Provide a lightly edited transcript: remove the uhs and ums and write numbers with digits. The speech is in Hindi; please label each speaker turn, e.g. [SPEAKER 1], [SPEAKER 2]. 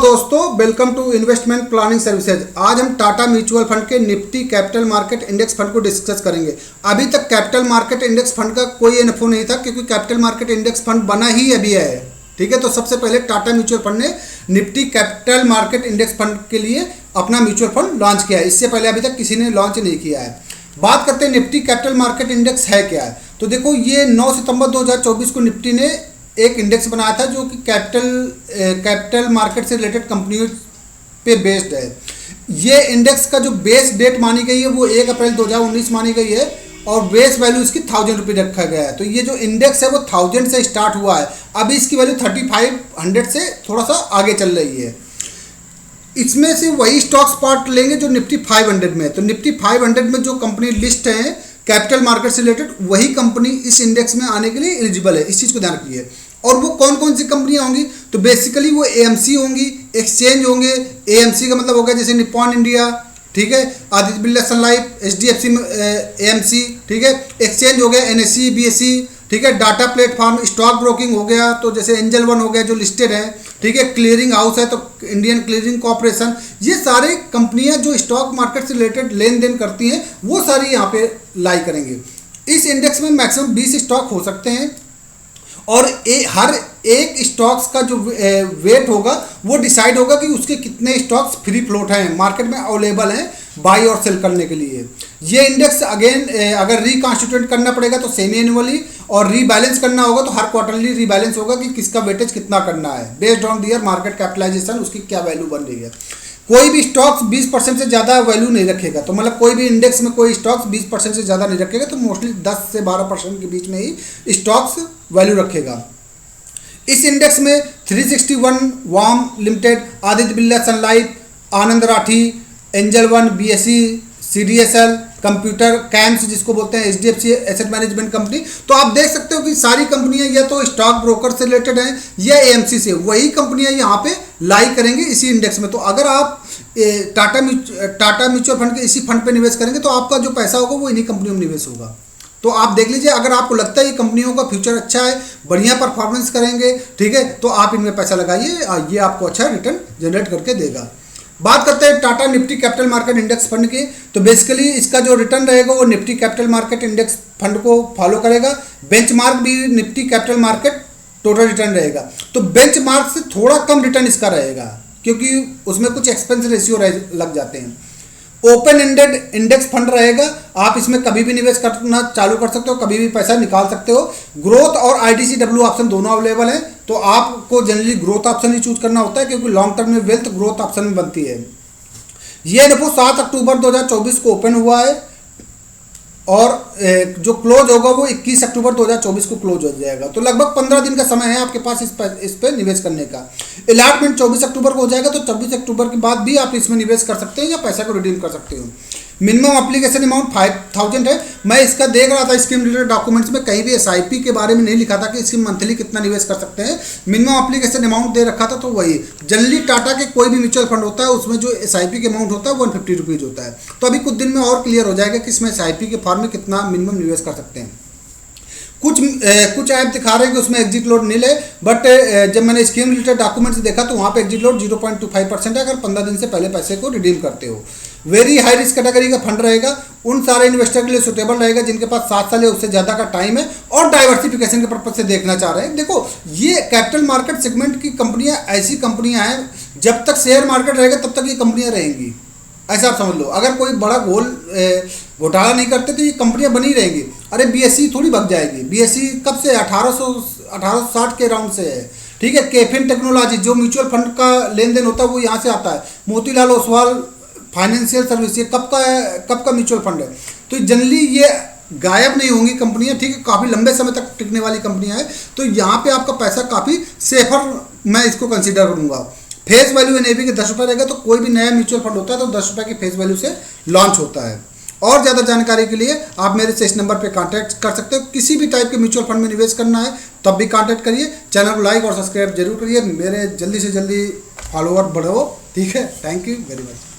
[SPEAKER 1] दोस्तों welcome to investment planning services. आज हम टाटा म्यूचुअल फंड के Nifty capital market index fund को डिस्कस करेंगे। अभी तक कैपिटल मार्केट इंडेक्स फंड का कोई इन्फो नहीं था क्योंकि कैपिटल मार्केट इंडेक्स फंड बना ही अभी है। ठीक है, तो सबसे पहले टाटा म्यूचुअल फंड ने Nifty capital market index fund के लिए अपना म्यूचुअल फंड लॉन्च किया है। इससे पहले अभी तक किसी ने लॉन्च नहीं किया है। बात करते हैं निफ्टी कैपिटल मार्केट इंडेक्स है क्या है। तो देखो, ये 9 सितंबर 2024 को निफ्टी ने एक इंडेक्स बनाया था जो कि कैपिटल मार्केट से रिलेटेड कंपनियों पे बेस्ड है। ये इंडेक्स का जो बेस डेट मानी गई है वो 1 अप्रैल 2019 मानी गई है और बेस वैल्यू इसकी 1000 रुपये रखा गया है। तो ये जो इंडेक्स है वो 1000 से स्टार्ट हुआ है। अभी इसकी वैल्यू 3500 से थोड़ा सा आगे चल रही है। इसमें से वही स्टॉक्स पार्ट लेंगे जो निफ्टी 500 में है। तो निफ्टी 500 में जो कंपनी लिस्ट है कैपिटल मार्केट से रिलेटेड, वही कंपनी इस इंडेक्स में आने के लिए एलिजिबल है। इस चीज़ को ध्यान रखिए। और वो कौन कौन सी कंपनियां होंगी, तो बेसिकली वो एएमसी होंगी, एक्सचेंज होंगे। एएमसी का मतलब होगा जैसे निप्पॉन इंडिया, ठीक है, Aditya Birla Sun life, HDFC AMC, ठीक है। एक्सचेंज हो गया एनएससी, बीएससी, ठीक है। डाटा प्लेटफॉर्म, स्टॉक ब्रोकिंग हो गया तो जैसे एंजल वन हो गया जो लिस्टेड है, ठीक है। क्लियरिंग हाउस है तो इंडियन क्लियरिंग कॉर्पोरेशन। ये सारे कंपनियां जो स्टॉक मार्केट से रिलेटेड लेन देन करती हैं वो सारी यहाँ पे लाई करेंगे। इस इंडेक्स में मैक्सिमम 20 स्टॉक हो सकते हैं और हर एक स्टॉक्स का जो वेट होगा वो डिसाइड होगा कि उसके कितने स्टॉक्स फ्री फ्लोट हैं, मार्केट में अवेलेबल हैं बाई और सेल करने के लिए। ये इंडेक्स अगेन अगर रिकॉन्स्टिट्यूट करना पड़ेगा तो सेमी एनुअली, और रीबैलेंस करना होगा तो हर क्वार्टरली रीबैलेंस होगा कि किसका वेटेज कितना करना है based on their market capitalization, उसकी क्या वैल्यू बन रही है। कोई भी स्टॉक्स 20% से ज़्यादा वैल्यू नहीं रखेगा। तो मतलब कोई भी इंडेक्स में कोई स्टॉक्स 20% से ज़्यादा नहीं रखेगा, तो मोस्टली 10 से 12% के बीच में ही स्टॉक्स वैल्यू रखेगा। इस इंडेक्स में 361 WAM limited, Aditya Birla Sun Life, Anand Rathi, Angel One, BSC, CDSL, computer CAMS जिसको बोलते हैं, एचडीएफसी एसेट मैनेजमेंट कंपनी। तो आप देख सकते हो कि सारी कंपनियां या तो स्टॉक ब्रोकर से रिलेटेड हैं या एएमसी से, वही कंपनियां यहाँ पे लाई करेंगे इसी इंडेक्स में। तो अगर आप टाटा म्यूचुअल फंड के इसी फंड पे निवेश करेंगे तो आपका जो पैसा होगा वो इन्हीं कंपनियों में निवेश होगा। तो आप देख लीजिए, अगर आपको लगता है ये कंपनियों का फ्यूचर अच्छा है, बढ़िया परफॉर्मेंस करेंगे, ठीक है, तो आप इनमें पैसा लगाइए, ये आपको अच्छा रिटर्न जनरेट करके देगा। बात करते हैं Tata Nifty capital market index fund की। तो बेसिकली इसका जो रिटर्न रहेगा वो Nifty capital market index fund को फॉलो करेगा। बेंचमार्क भी Nifty capital market total return रहेगा। तो बेंचमार्क से थोड़ा कम रिटर्न इसका रहेगा क्योंकि उसमें कुछ एक्सपेंस रेशियो लग जाते हैं। ओपन एंडेड इंडेक्स फंड रहेगा। आप इसमें कभी भी निवेश करना चालू कर सकते हो, कभी भी पैसा निकाल सकते हो। ग्रोथ और आईडीसीडब्ल्यू ऑप्शन दोनों अवेलेबल है। तो आपको जनरली ग्रोथ ऑप्शन ही चूज करना होता है क्योंकि लॉन्ग टर्म में वेल्थ ग्रोथ ऑप्शन में बनती है। ये देखो 7 अक्टूबर 2024 को ओपन हुआ है और जो क्लोज होगा वो 21 अक्टूबर 2024 को क्लोज हो जाएगा। तो लगभग 15 दिन का समय है आपके पास इस पे निवेश करने का। अलॉटमेंट 24 अक्टूबर को हो जाएगा, तो 24 अक्टूबर के बाद भी आप इसमें निवेश कर सकते हैं या पैसा को रिडीम कर सकते हो। मिनिमम एप्लीकेशन अमाउंट 5000 है। मैं इसका देख रहा था स्कीम रिलेटेड डॉक्यूमेंट्स में, कहीं भी एसआईपी के बारे में नहीं लिखा था कि इसकी मंथली कितना निवेश कर सकते हैं। मिनिमम एप्लीकेशन अमाउंट दे रखा था। तो वही जनरली टाटा के कोई भी म्यूचुअल फंड होता है उसमें जो एसआईपी के अमाउंट होता है 150 रुपीज़ होता है। तो अभी कुछ दिन में और क्लियर हो जाएगा कि इसमें एसआईपी के फॉर्म में कितना मिनिमम निवेश कर सकते हैं। कुछ ऐप दिखा रहे हैं कि उसमें एग्जिट लोड नील है, बट जब मैंने स्कीम रिलेटेड डॉक्यूमेंट्स देखा तो वहाँ पे एग्जिट लोड 0.25% है अगर 15 दिन से पहले पैसे को रिडीम करते हो। वेरी हाई रिस्क कैटेगरी का फंड रहेगा। उन सारे इन्वेस्टर के लिए सुटेबल रहेगा जिनके पास 7 साल या उससे ज़्यादा का टाइम है और डाइवर्सिफिकेशन के पर्पज से देखना चाह रहे हैं। देखो, ये कैपिटल मार्केट सेगमेंट की कंपनियाँ ऐसी कंपनियाँ हैं, जब तक शेयर मार्केट रहेगा तब तक ये कंपनियाँ रहेंगी, ऐसा आप समझ लो। अगर कोई बड़ा घोटाला नहीं करते तो ये कंपनियां बनी रहेंगी। अरे बीएससी थोड़ी भग जाएगी। बीएससी कब से 1860 के राउंड से है, ठीक है। केफिन टेक्नोलॉजी जो म्यूचुअल फंड का लेन देन होता है वो यहाँ से आता है। मोतीलाल ओसवाल फाइनेंशियल सर्विस, ये कब का म्यूचुअल फंड है। तो जनरली ये गायब नहीं होंगी कंपनियां, ठीक है, काफ़ी लंबे समय तक टिकने वाली कंपनियां हैं। तो यहाँ पे आपका पैसा काफ़ी सेफर मैं इसको कंसिडर करूँगा। फेस वैल्यू एनएवी के 10 रुपये रहेगा। तो कोई भी नया म्यूचुअल फंड होता है तो 10 रुपये की फेस वैल्यू से लॉन्च होता है। और ज़्यादा जानकारी के लिए आप मेरे से इस नंबर पे कांटेक्ट कर सकते हो। किसी भी टाइप के म्यूचुअल फंड में निवेश करना है तब भी कांटेक्ट करिए। चैनल को लाइक और सब्सक्राइब जरूर करिए। मेरे जल्दी से जल्दी फॉलोअर बढ़ाओ, ठीक है। Thank you very much.